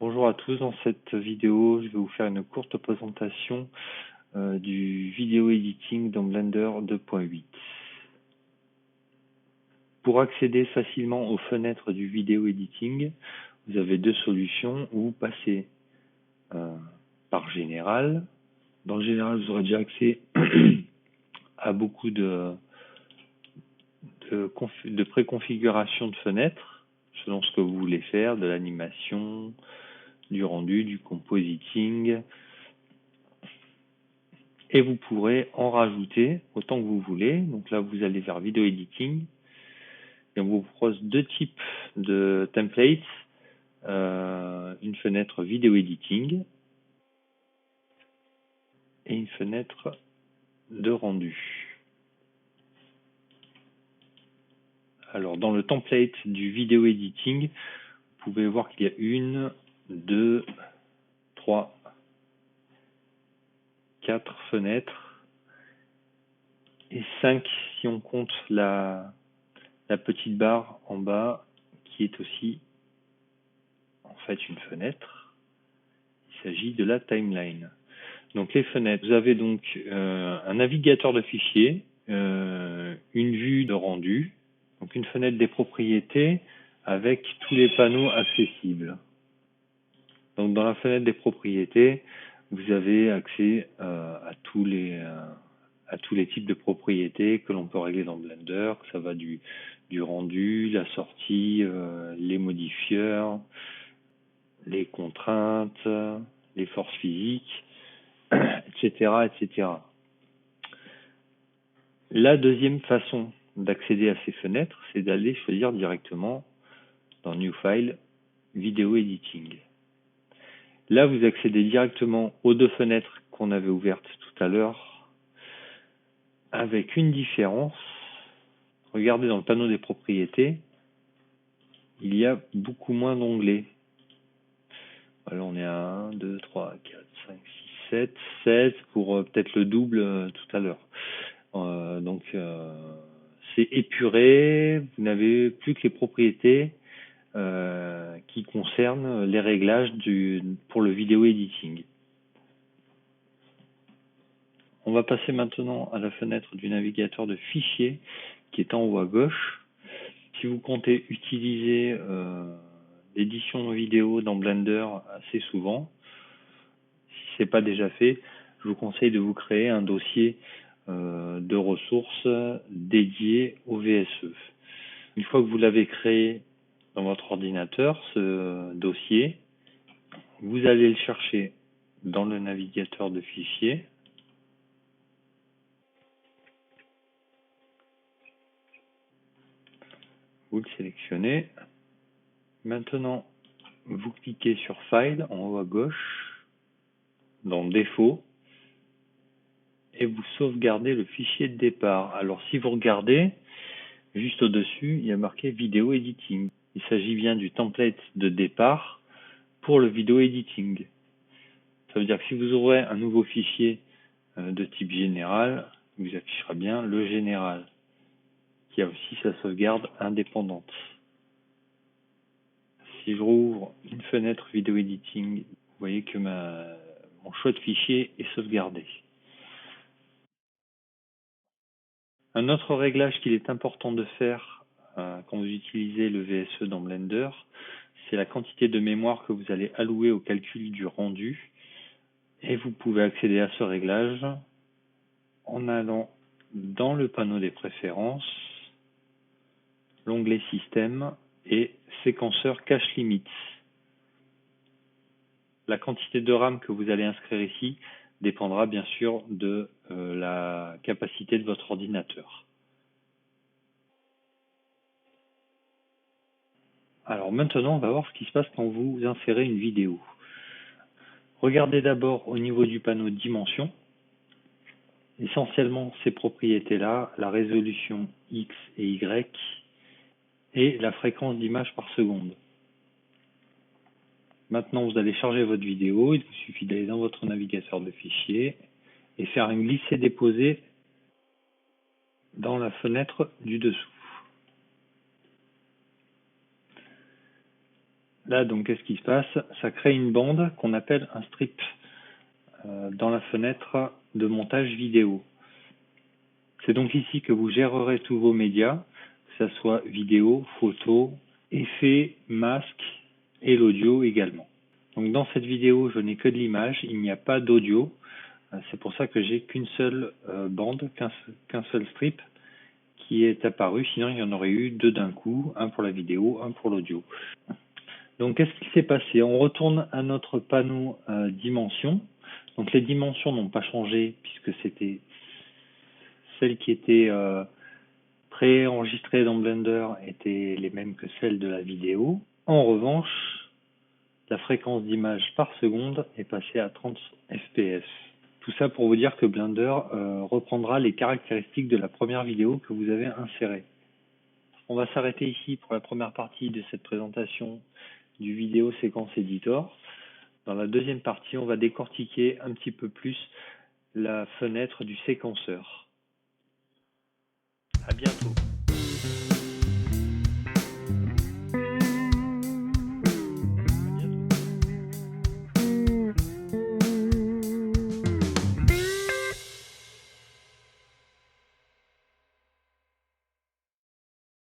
Bonjour à tous, dans cette vidéo, je vais vous faire une courte présentation du vidéo editing dans Blender 2.8. Pour accéder facilement aux fenêtres du vidéo editing, vous avez deux solutions. Vous passez par Général. Dans le Général, vous aurez déjà accès à beaucoup de préconfiguration de fenêtres, selon ce que vous voulez faire, de l'animation, du rendu, du compositing. Et vous pourrez en rajouter autant que vous voulez. Donc là, vous allez vers Video Editing. Et on vous propose deux types de templates. Une fenêtre Video Editing et une fenêtre de rendu. Alors, dans le template du Video Editing, vous pouvez voir qu'il y a 1, 2, 3, 4 fenêtres et 5 si on compte la petite barre en bas qui est aussi en fait une fenêtre. Il s'agit de la timeline. Donc les fenêtres, vous avez donc un navigateur de fichiers, une vue de rendu, donc une fenêtre des propriétés avec tous les panneaux accessibles. Donc dans la fenêtre des propriétés, vous avez accès à tous les types de propriétés que l'on peut régler dans Blender, que ça va du rendu, la sortie, les modifieurs, les contraintes, les forces physiques, etc., etc. La deuxième façon d'accéder à ces fenêtres, c'est d'aller choisir directement dans New File, Video Editing. Là, vous accédez directement aux deux fenêtres qu'on avait ouvertes tout à l'heure, avec une différence. Regardez dans le panneau des propriétés, il y a beaucoup moins d'onglets. Voilà, on est à 1, 2, 3, 4, 5, 6, 7, 16 pour peut-être le double tout à l'heure. Donc c'est épuré, vous n'avez plus que les propriétés qui concernent les réglages pour le vidéo editing. On va passer maintenant à la fenêtre du navigateur de fichiers qui est en haut à gauche. Si vous comptez utiliser l'édition vidéo dans Blender assez souvent, si ce n'est pas déjà fait, je vous conseille de vous créer un dossier de ressources dédié au VSE. Une fois que vous l'avez créé dans votre ordinateur, ce dossier, vous allez le chercher dans le navigateur de fichiers. Vous le sélectionnez. Maintenant, vous cliquez sur File en haut à gauche, dans Défauts, et vous sauvegardez le fichier de départ. Alors si vous regardez, juste au-dessus, il y a marqué Video Editing. Il s'agit bien du template de départ pour le Video Editing. Ça veut dire que si vous ouvrez un nouveau fichier de type général, il vous affichera bien le général, qui a aussi sa sauvegarde indépendante. Si je rouvre une fenêtre Video Editing, vous voyez que mon choix de fichier est sauvegardé. Un autre réglage qu'il est important de faire quand vous utilisez le VSE dans Blender, c'est la quantité de mémoire que vous allez allouer au calcul du rendu. Et vous pouvez accéder à ce réglage en allant dans le panneau des préférences, l'onglet Système et Séquenceur Cache Limits. La quantité de RAM que vous allez inscrire ici dépendra bien sûr de la capacité de votre ordinateur. Alors maintenant, on va voir ce qui se passe quand vous insérez une vidéo. Regardez d'abord au niveau du panneau Dimensions. Essentiellement ces propriétés-là, la résolution X et Y et la fréquence d'image par seconde. Maintenant, vous allez charger votre vidéo. Il vous suffit d'aller dans votre navigateur de fichiers et faire un glisser-déposer dans la fenêtre du dessous. Là, donc, qu'est-ce qui se passe? Ça crée une bande qu'on appelle un strip dans la fenêtre de montage vidéo. C'est donc ici que vous gérerez tous vos médias, que ce soit vidéo, photo, effets, masques et l'audio également. Donc dans cette vidéo, je n'ai que de l'image, il n'y a pas d'audio. C'est pour ça que j'ai qu'une seule bande, qu'un seul strip qui est apparu. Sinon, il y en aurait eu deux d'un coup, un pour la vidéo, un pour l'audio. Donc qu'est-ce qui s'est passé? On retourne à notre panneau dimensions. Donc les dimensions n'ont pas changé puisque c'était celles qui étaient préenregistrées dans Blender étaient les mêmes que celles de la vidéo. En revanche, la fréquence d'image par seconde est passée à 30 fps. Tout ça pour vous dire que Blender reprendra les caractéristiques de la première vidéo que vous avez insérée. On va s'arrêter ici pour la première partie de cette présentation du vidéo séquence editor. Dans la deuxième partie, on va décortiquer un petit peu plus la fenêtre du séquenceur. À bientôt.